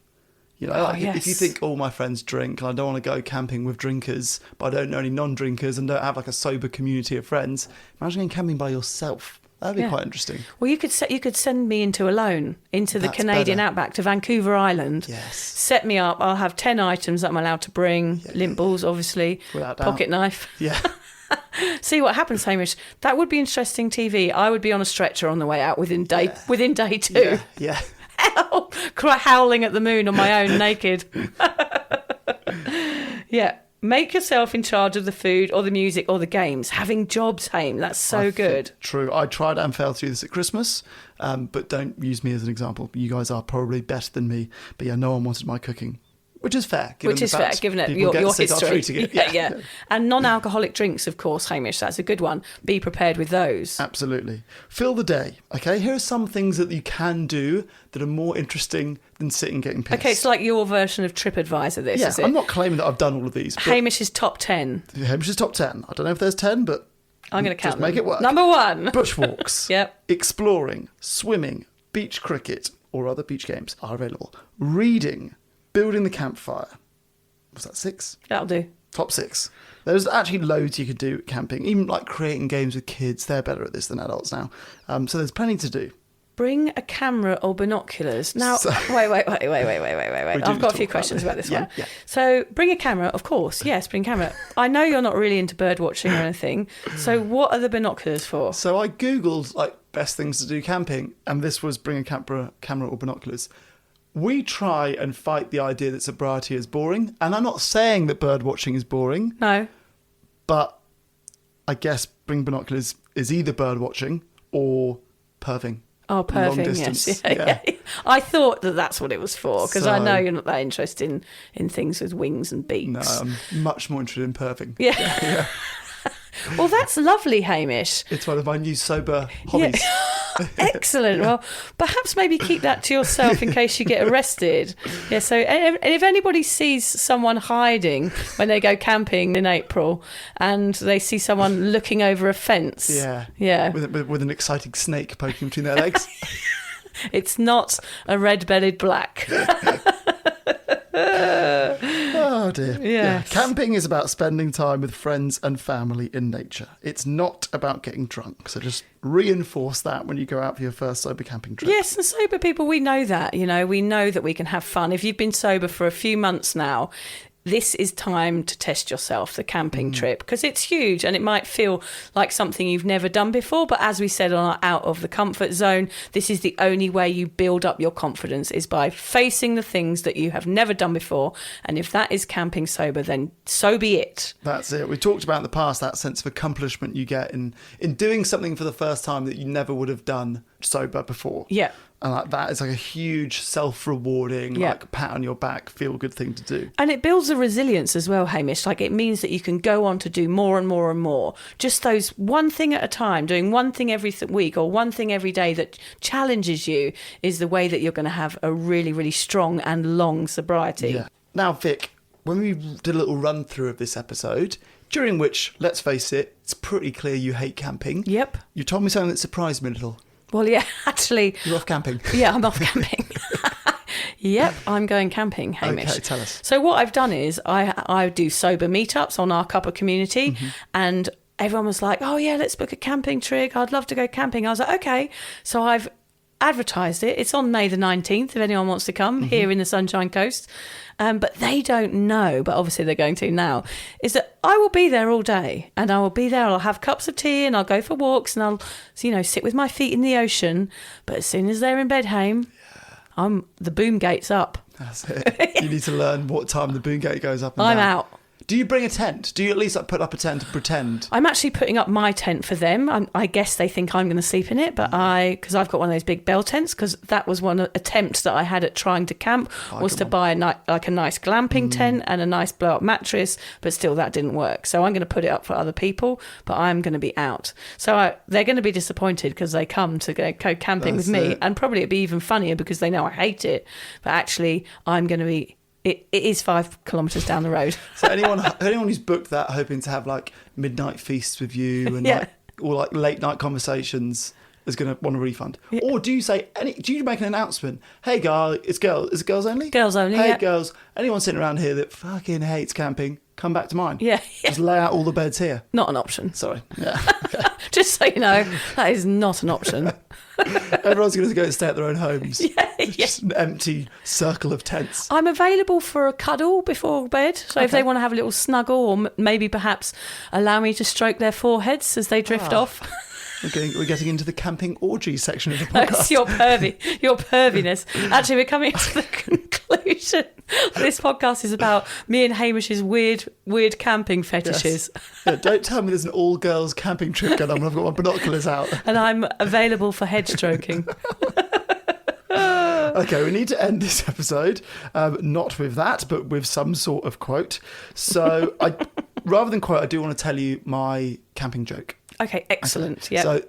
If you think all my friends drink and I don't want to go camping with drinkers, but I don't know any non-drinkers and don't have a sober community of friends, imagine going camping by yourself. That'd be quite interesting. Well, you could send me into the That's Canadian better. outback to Vancouver Island. Yes. Set me up. I'll have 10 items that I'm allowed to bring. Lint balls, obviously. Without doubt. Pocket knife. Yeah. See what happens, Hamish. That would be interesting TV. I would be on a stretcher on the way out within day 2. Yeah. Howling at the moon on my own, naked. Yeah. Make yourself in charge of the food or the music or the games. Having jobs, Hame. That's so good. True. I tried and failed to do this at Christmas, but don't use me as an example. You guys are probably better than me. But yeah, no one wanted my cooking. Which is fair. Given it your history. It. Yeah. And non-alcoholic drinks, of course, Hamish. That's a good one. Be prepared with those. Absolutely. Fill the day. Okay, here are some things that you can do that are more interesting than sitting getting pissed. Okay, it's like your version of TripAdvisor, this, is it? I'm not claiming that I've done all of these. But Hamish's top 10. Hamish's top 10. I don't know if there's 10, but I'm going to count just make them. it work. Number 1. Bushwalks. Yep. Exploring. Swimming. Beach cricket or other beach games are available. Reading. Building the campfire. Was that 6? That'll do. Top 6. There's actually loads you could do camping. Even like creating games with kids. They're better at this than adults now. So there's plenty to do. Bring a camera or binoculars. Now, wait. I've got a few questions about this one. Yeah. So, bring a camera, of course. Yes, bring a camera. I know you're not really into bird watching or anything. So, what are the binoculars for? So I Googled like best things to do camping, and this was bring a camera or binoculars. We try and fight the idea that sobriety is boring, and I'm not saying that bird watching is boring. No. But I guess bring binoculars is either bird watching or perving. Oh, perving, yes. Yeah. I thought that's what it was for, because I know you're not that interested in things with wings and beaks. No, I'm much more interested in perving. Yeah. Well, that's lovely, Hamish. It's one of my new sober hobbies. Yeah. Excellent. Well, perhaps maybe keep that to yourself in case you get arrested. Yeah. So, and if anybody sees someone hiding when they go camping in April, and they see someone looking over a fence, with an exciting snake poking between their legs, it's not a red-bellied black. Oh dear. Yes. Camping is about spending time with friends and family in nature. It's not about getting drunk. So just reinforce that when you go out for your first sober camping trip. Yes, and sober people, we know that. We know that we can have fun. If you've been sober for a few months now, this is time to test yourself, the camping trip, because it's huge and it might feel like something you've never done before. But as we said on our Out of the Comfort Zone, this is the only way you build up your confidence, is by facing the things that you have never done before. And if that is camping sober, then so be it. That's it. We talked about in the past that sense of accomplishment you get in doing something for the first time that you never would have done sober before. Yeah. And that is like a huge self-rewarding, like pat on your back, feel-good thing to do. And it builds a resilience as well, Hamish. Like, it means that you can go on to do more and more and more. Just those one thing at a time, doing one thing every week or one thing every day that challenges you is the way that you're going to have a really, really strong and long sobriety. Yeah. Now, Vic, when we did a little run-through of this episode, during which, let's face it, it's pretty clear you hate camping. Yep. You told me something that surprised me a little. Well, yeah, actually... You're off camping. Yeah, I'm off camping. Yep, I'm going camping, Hamish. Okay, tell us. So what I've done is I do sober meetups on our Cuppa community, and everyone was like, oh, yeah, let's book a camping trip. I'd love to go camping. I was like, okay. So I've advertised it. It's on May the 19th, if anyone wants to come, here in the Sunshine Coast. But they don't know, but obviously they're going to now, is that I will be there all day, and I will be there, I'll have cups of tea and I'll go for walks and I'll, sit with my feet in the ocean. But as soon as they're in bed, Hame, the boom gate's up. That's it. You need to learn what time the boom gate goes up and I'm down. out. Do you bring a tent? Do you at least put up a tent and pretend? I'm actually putting up my tent for them. I guess they think I'm going to sleep in it, but because I've got one of those big bell tents, because that was one attempt that I had at trying to camp, was to buy a nice glamping tent and a nice blow-up mattress, but still that didn't work. So I'm going to put it up for other people, but I'm going to be out. So they're going to be disappointed because they come to go camping with me, and probably it'd be even funnier because they know I hate it, but actually I'm going to be... It is 5 kilometres down the road. So anyone who's booked that hoping to have like midnight feasts with you and or late night conversations, is going to want a refund? Yeah. Or do you make an announcement? Hey, guys, is it girls only? Girls only, Hey, yeah. girls, anyone sitting around here that fucking hates camping, come back to mine. Yeah. Just lay out all the beds here. Not an option. Sorry. Yeah. Okay. Just so you know, that is not an option. Everyone's going to go and stay at their own homes. Yeah. Just an empty circle of tents. I'm available for a cuddle before bed. So if they want to have a little snuggle or maybe perhaps allow me to stroke their foreheads as they drift off. We're getting into the camping orgy section of the podcast. That's your perviness. Actually, we're coming to the conclusion. This podcast is about me and Hamish's weird camping fetishes. Yes. Yeah, don't tell me there's an all-girls camping trip going on when I've got my binoculars out. And I'm available for head stroking. Okay, we need to end this episode, not with that, but with some sort of quote. So, rather than quote, I do want to tell you my camping joke. Okay, excellent. Okay. Yeah. So,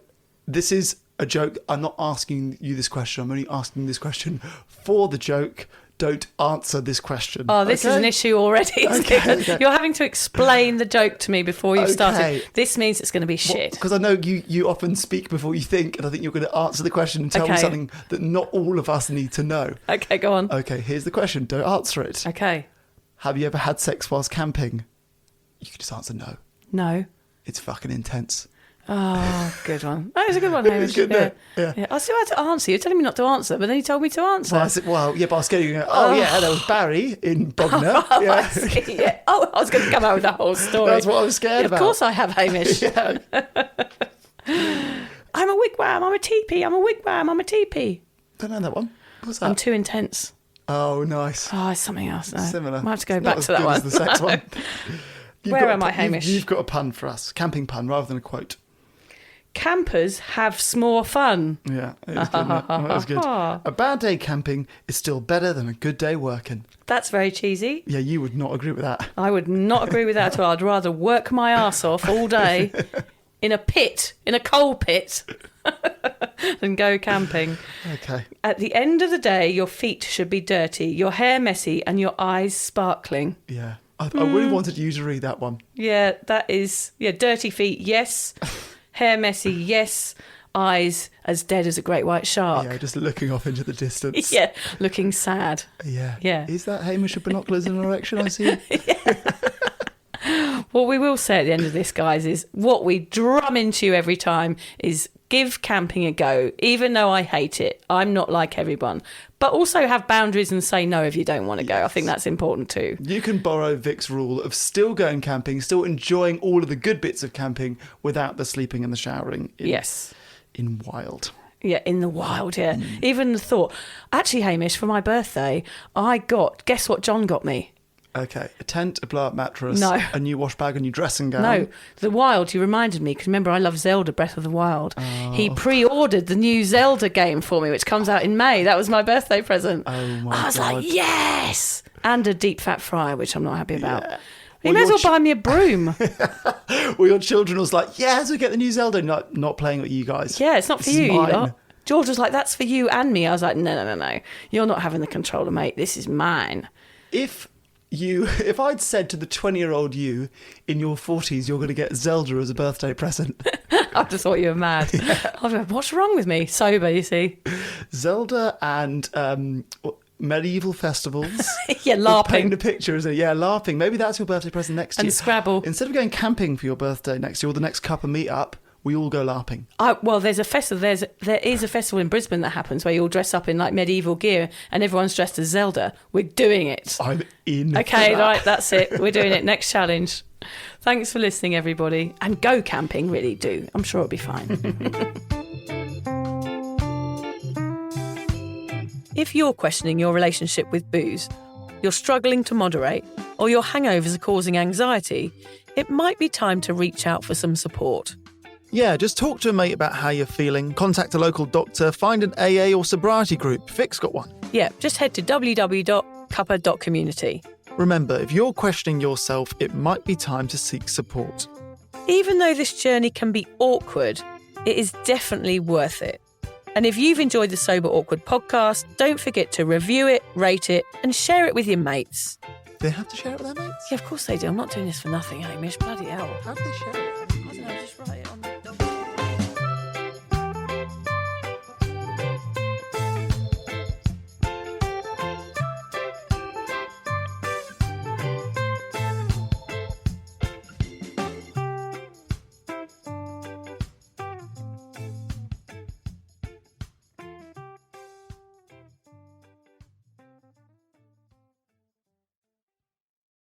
this is a joke. I'm not asking you this question. I'm only asking this question for the joke. Don't answer this question. Oh, this is an issue already. Okay. You're having to explain the joke to me before you've started. This means it's going to be shit. Because I know you often speak before you think, and I think you're going to answer the question and tell me something that not all of us need to know. Okay, go on. Okay, here's the question. Don't answer it. Okay. Have you ever had sex whilst camping? You can just answer no. No. It's fucking intense. Oh, good one. That was a good one, Hamish. It's good, yeah. I still had to answer. You're telling me not to answer, but then you told me to answer. Well, but I was scared you were going, yeah, there was Barry in Bognor. I see, yeah. Oh, I was going to come out with that whole story. That's what I was scared about. Of course I have, Hamish. Yeah. I'm a wigwam, I'm a teepee, I'm a wigwam, I'm a teepee. Don't know that one. What's that? I'm too intense. Oh, nice. Oh, it's something else. No. Similar. Might have to go It's back not to that as one. good as the sex one. Where am I, Hamish? You've got a pun for us. Camping pun rather than a quote. Campers have s'more fun. Yeah, it was good. That was good. A bad day camping is still better than a good day working. That's very cheesy. Yeah, you would not agree with that. I would not agree with that at all. I'd rather work my arse off all day in a coal pit, than go camping. Okay. At the end of the day, your feet should be dirty, your hair messy, and your eyes sparkling. Yeah. I really wanted you to read that one. Yeah, that is... Yeah, dirty feet, yes. Hair messy, yes. Eyes as dead as a great white shark. Yeah, just looking off into the distance. Yeah, looking sad. Yeah. Yeah. Is that Hamish with binoculars in an erection I see? What we will say at the end of this, guys, is what we drum into you every time is give camping a go, even though I hate it. I'm not like everyone. But also have boundaries and say no if you don't want to go. I think that's important too. You can borrow Vic's rule of still going camping, still enjoying all of the good bits of camping without the sleeping and the showering. In wild. Yeah, in the wild, yeah. Even the thought. Actually, Hamish, for my birthday, guess what John got me? Okay, a tent, a blow-up mattress, No. a new wash bag, a new dressing gown. No, the Wild, you reminded me, because remember I love Zelda Breath of the Wild. He pre-ordered the new Zelda game for me, which comes out in May. That was my birthday present. Oh my God. I was like, yes! And a deep fat fryer, which I'm not happy about. Yeah. He may as well buy me a broom. Well, your children was like, yeah, so get the new Zelda. Not playing with you guys. Yeah, it's not for This is you, you mine. lot. George was like, that's for you and me. I was like, no. You're not having the controller, mate. This is mine. If I'd said to the 20-year-old you in your 40s, you're going to get Zelda as a birthday present. I just thought you were mad. I was like, what's wrong with me? Sober, you see. Zelda and medieval festivals. Yeah, LARPing. Painting a picture, isn't it? Yeah, LARPing. Maybe that's your birthday present next year. And Scrabble. Instead of going camping for your birthday next year or the next couple meet up, we all go LARPing. Well, there's a festival. There is a festival in Brisbane that happens where you all dress up in like medieval gear and everyone's dressed as Zelda. We're doing it. I'm in. Okay, for that. right, that's it. We're doing it. Next challenge. Thanks for listening, everybody. And go camping, really do. I'm sure it'll be fine. If you're questioning your relationship with booze, you're struggling to moderate, or your hangovers are causing anxiety, it might be time to reach out for some support. Yeah, just talk to a mate about how you're feeling, contact a local doctor, find an AA or sobriety group. Vic's got one. Yeah, just head to www.cuppa.community. Remember, if you're questioning yourself, it might be time to seek support. Even though this journey can be awkward, it is definitely worth it. And if you've enjoyed the Sober Awkward podcast, don't forget to review it, rate it, and share it with your mates. They have to share it with their mates? Yeah, of course they do. I'm not doing this for nothing, Hamish. Bloody hell. How do they share it?